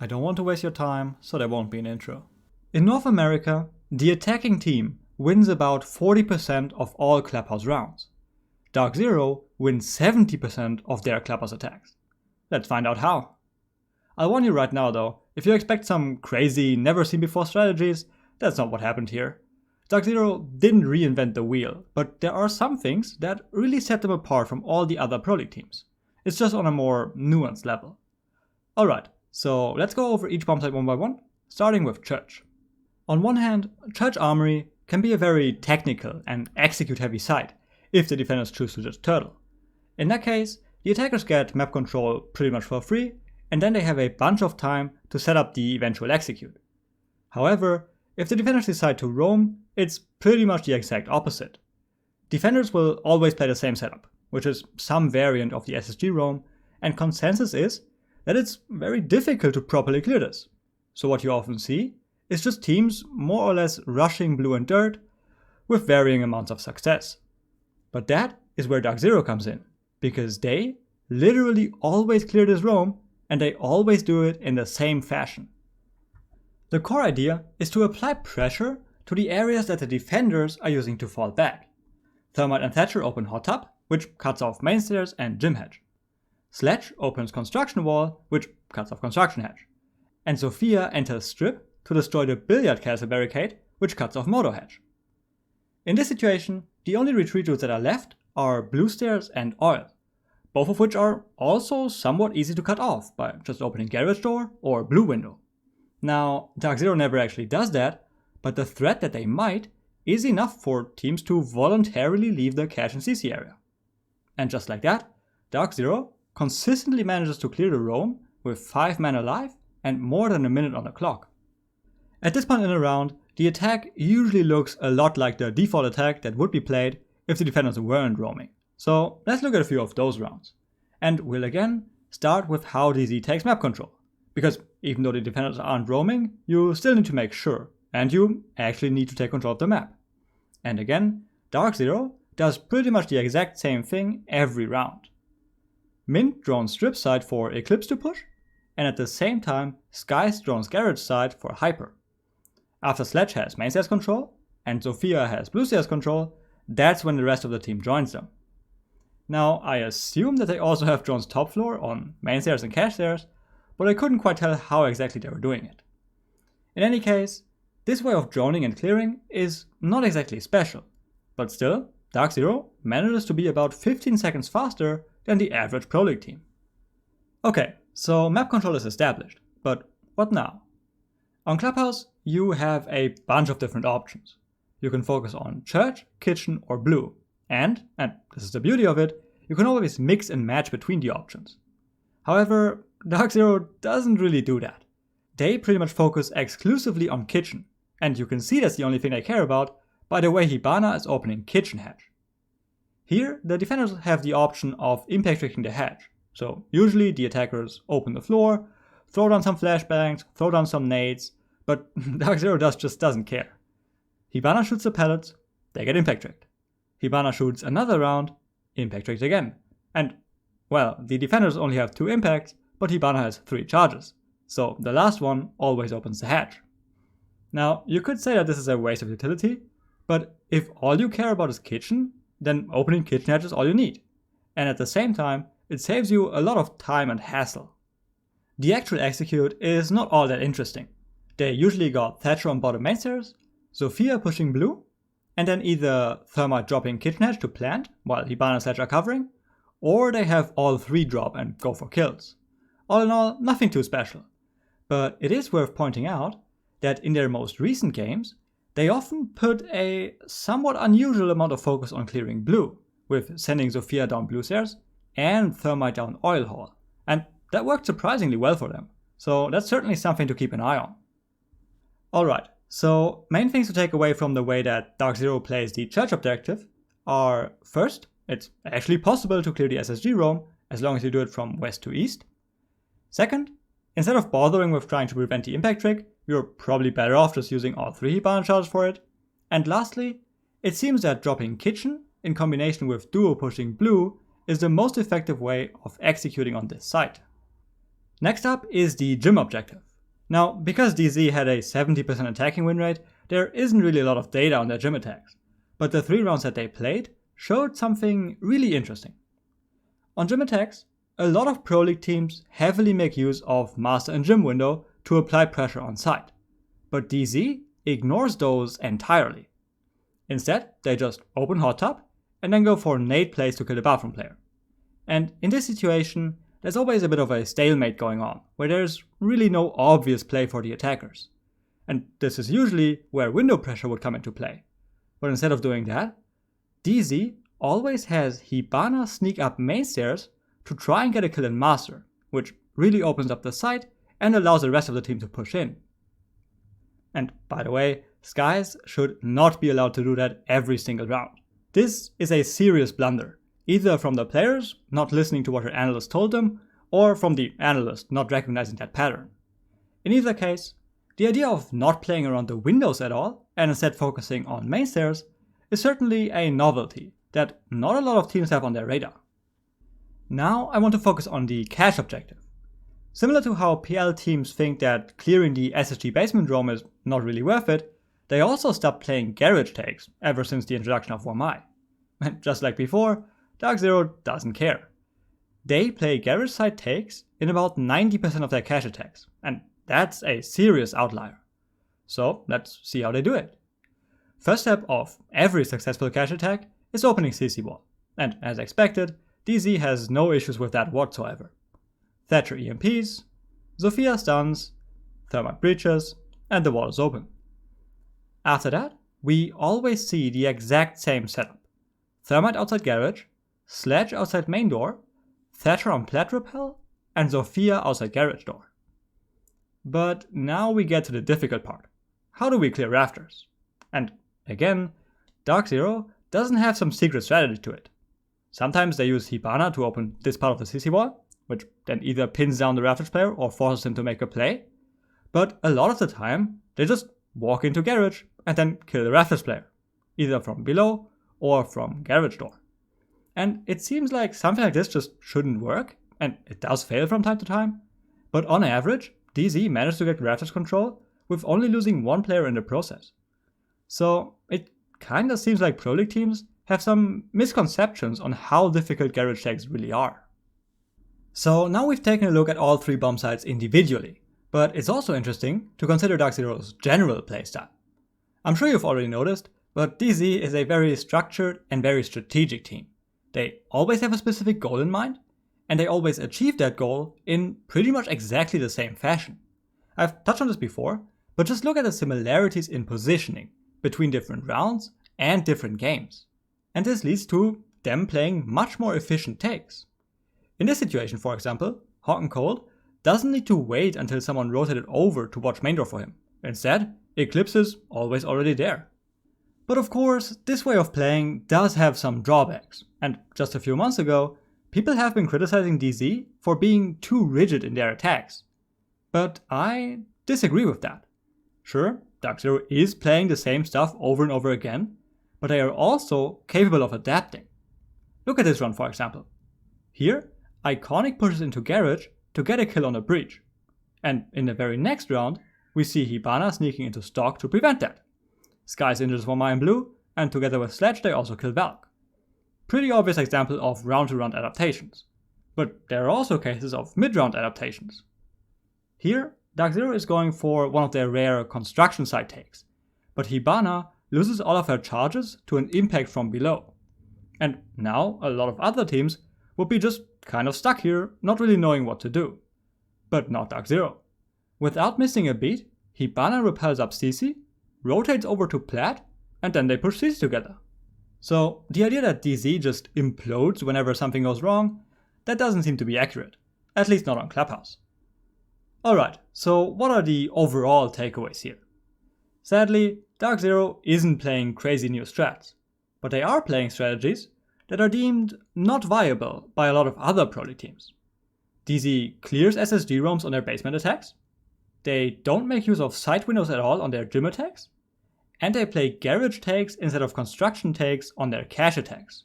I don't want to waste your time, so there won't be an intro. In North America, the attacking team wins about 40% of all Clubhouse rounds. DarkZero wins 70% of their Clubhouse attacks. Let's find out how. I'll warn you right now though, if you expect some crazy, never seen before strategies, that's not what happened here. DarkZero didn't reinvent the wheel, but there are some things that really set them apart from all the other Pro League teams. It's just on a more nuanced level. Alright, so let's go over each bomb site one by one, starting with Church. On one hand, Church Armory can be a very technical and execute heavy site if the defenders choose to just turtle. In that case, the attackers get map control pretty much for free, and then they have a bunch of time to set up the eventual execute. However, if the defenders decide to roam, it's pretty much the exact opposite. Defenders will always play the same setup, which is some variant of the SSG roam, and consensus is that it's very difficult to properly clear this. So what you often see is just teams more or less rushing blue and dirt with varying amounts of success. But that is where DarkZero comes in, because they literally always clear this roam and they always do it in the same fashion. The core idea is to apply pressure to the areas that the defenders are using to fall back. Thermite and Thatcher open Hot Tub, which cuts off main stairs and gym hedge. Sledge opens Construction Wall, which cuts off Construction hedge. And Sophia enters Strip to destroy the Billiard Castle barricade, which cuts off Moto hedge. In this situation, the only retreat routes that are left are Blue Stairs and Oil, both of which are also somewhat easy to cut off by just opening Garage Door or Blue Window. Now, DarkZero never actually does that, but the threat that they might is enough for teams to voluntarily leave the cache and CC area. And just like that, DarkZero consistently manages to clear the roam with 5 men alive and more than a minute on the clock. At this point in the round, the attack usually looks a lot like the default attack that would be played if the defenders weren't roaming. So let's look at a few of those rounds. And we'll again start with how DZ takes map control. Because even though the defenders aren't roaming, you still need to make sure, and you actually need to take control of the map. And again, DarkZero does pretty much the exact same thing every round. Mint drones Strip side for Eclipse to push, and at the same time Skies drones Garage side for Hyper. After Sledge has main stairs control, and Sophia has blue stairs control, that's when the rest of the team joins them. Now, I assume that they also have drones top floor on main stairs and cache stairs, but I couldn't quite tell how exactly they were doing it. In any case, this way of droning and clearing is not exactly special, but still, DarkZero manages to be about 15 seconds faster than the average Pro League team. Okay, so map control is established, but what now? On Clubhouse, you have a bunch of different options. You can focus on Church, Kitchen, or Blue, and this is the beauty of it, you can always mix and match between the options. However, DarkZero doesn't really do that. They pretty much focus exclusively on Kitchen, and you can see that's the only thing they care about by the way Hibana is opening Kitchen hedge. Here, the defenders have the option of impact tricking the hedge, so usually the attackers open the floor, throw down some flashbangs, throw down some nades, but DarkZero just doesn't care. Hibana shoots the pellets, they get impact tricked. Hibana shoots another round, impact tricked again. And, well, the defenders only have 2 impacts, but Hibana has 3 charges, so the last one always opens the hatch. Now, you could say that this is a waste of utility, but if all you care about is Kitchen, then opening Kitchen hatch is all you need. And at the same time, it saves you a lot of time and hassle. The actual execute is not all that interesting. They usually got Thatcher on bottom main stairs, Sophia pushing blue, and then either Thermite dropping Kitchen hatch to plant while Hibana and Sledge are covering, or they have all 3 drop and go for kills. All in all, nothing too special. But it is worth pointing out that in their most recent games, they often put a somewhat unusual amount of focus on clearing blue, with sending Sophia down blue stairs and Thermite down Oil Hall, and that worked surprisingly well for them, so that's certainly something to keep an eye on. Alright, so main things to take away from the way that DarkZero plays the Church objective are, first, it's actually possible to clear the SSG roam as long as you do it from west to east. Second, instead of bothering with trying to prevent the impact trick, you're probably better off just using all 3 Hibana charges for it. And lastly, it seems that dropping Kitchen in combination with duo pushing blue is the most effective way of executing on this site. Next up is the Gym objective, Now, because DZ had a 70% attacking win rate, there isn't really a lot of data on their gym attacks, but the 3 rounds that they played showed something really interesting. On gym attacks, a lot of Pro League teams heavily make use of Master and Gym window to apply pressure on site, but DZ ignores those entirely. Instead, they just open hot tub and then go for nade plays to kill the bathroom player. And in this situation, there's always a bit of a stalemate going on, where there's really no obvious play for the attackers. And this is usually where window pressure would come into play. But instead of doing that, DZ always has Hibana sneak up main stairs to try and get a kill in Master, which really opens up the site and allows the rest of the team to push in. And by the way, Skies should not be allowed to do that every single round. This is a serious blunder, either from the players not listening to what their analyst told them, or from the analyst not recognizing that pattern. In either case, the idea of not playing around the windows at all, and instead focusing on main stairs, is certainly a novelty that not a lot of teams have on their radar. Now I want to focus on the cache objective. Similar to how PL teams think that clearing the SSG basement roam is not really worth it, they also stopped playing garage takes ever since the introduction of Wamai. And just like before, DarkZero doesn't care. They play garage side takes in about 90% of their cache attacks, and that's a serious outlier. So let's see how they do it. First step of every successful cache attack is opening CC wall, and as expected, DZ has no issues with that whatsoever. Thatcher EMPs, Zofia stuns, Thermite breaches, and the wall is open. After that, we always see the exact same setup. Thermite outside garage, Sledge outside main door, Thatcher on plat repel, and Zofia outside garage door. But now we get to the difficult part. How do we clear rafters? And again, DarkZero doesn't have some secret strategy to it. Sometimes they use Hibana to open this part of the CC wall, which then either pins down the rafters player or forces him to make a play. But a lot of the time, they just walk into garage and then kill the rafters player, either from below or from garage door. And it seems like something like this just shouldn't work, and it does fail from time to time, but on average, DZ managed to get rafters control with only losing one player in the process. So it kinda seems like Pro League teams have some misconceptions on how difficult garage takes really are. So now we've taken a look at all 3 bomb sites individually, but it's also interesting to consider DarkZero's general playstyle. I'm sure you've already noticed, but DZ is a very structured and very strategic team. They always have a specific goal in mind, and they always achieve that goal in pretty much exactly the same fashion. I've touched on this before, but just look at the similarities in positioning between different rounds and different games. And this leads to them playing much more efficient takes. In this situation, for example, Hot and Cold doesn't need to wait until someone rotated over to watch main door for him. Instead, Eclipse is always already there. But of course, this way of playing does have some drawbacks, and just a few months ago, people have been criticizing DZ for being too rigid in their attacks. But I disagree with that. Sure, DarkZero is playing the same stuff over and over again, but they are also capable of adapting. Look at this run, for example. Here, Iconic pushes into garage to get a kill on a breach, and in the very next round, we see Hibana sneaking into stock to prevent that. Skies injures Wamai in blue, and together with Sledge they also kill Valk. Pretty obvious example of round-to-round adaptations. But there are also cases of mid-round adaptations. Here, DarkZero is going for one of their rare construction site takes, but Hibana loses all of her charges to an impact from below. And now a lot of other teams would be just kind of stuck here, not really knowing what to do. But not DarkZero. Without missing a beat, Hibana repels up CC, rotates over to plat, and then they push CC together. So the idea that DZ just implodes whenever something goes wrong, that doesn't seem to be accurate, at least not on Clubhouse. Alright, so what are the overall takeaways here? Sadly, DarkZero isn't playing crazy new strats, but they are playing strategies that are deemed not viable by a lot of other Pro League teams. DZ clears SSG roams on their basement attacks, they don't make use of side windows at all on their gym attacks, and they play garage takes instead of construction takes on their cache attacks.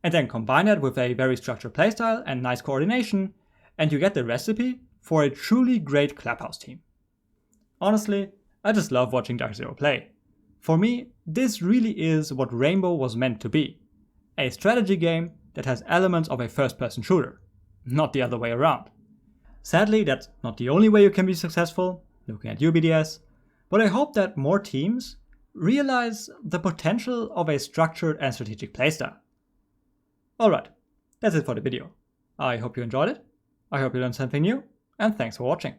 And then combine that with a very structured playstyle and nice coordination, and you get the recipe for a truly great Clubhouse team. Honestly, I just love watching DarkZero play. For me, this really is what Rainbow was meant to be. A strategy game that has elements of a first-person shooter, not the other way around. Sadly, that's not the only way you can be successful, looking at UBDS, but I hope that more teams realize the potential of a structured and strategic playstyle. Alright, that's it for the video. I hope you enjoyed it, I hope you learned something new, and thanks for watching.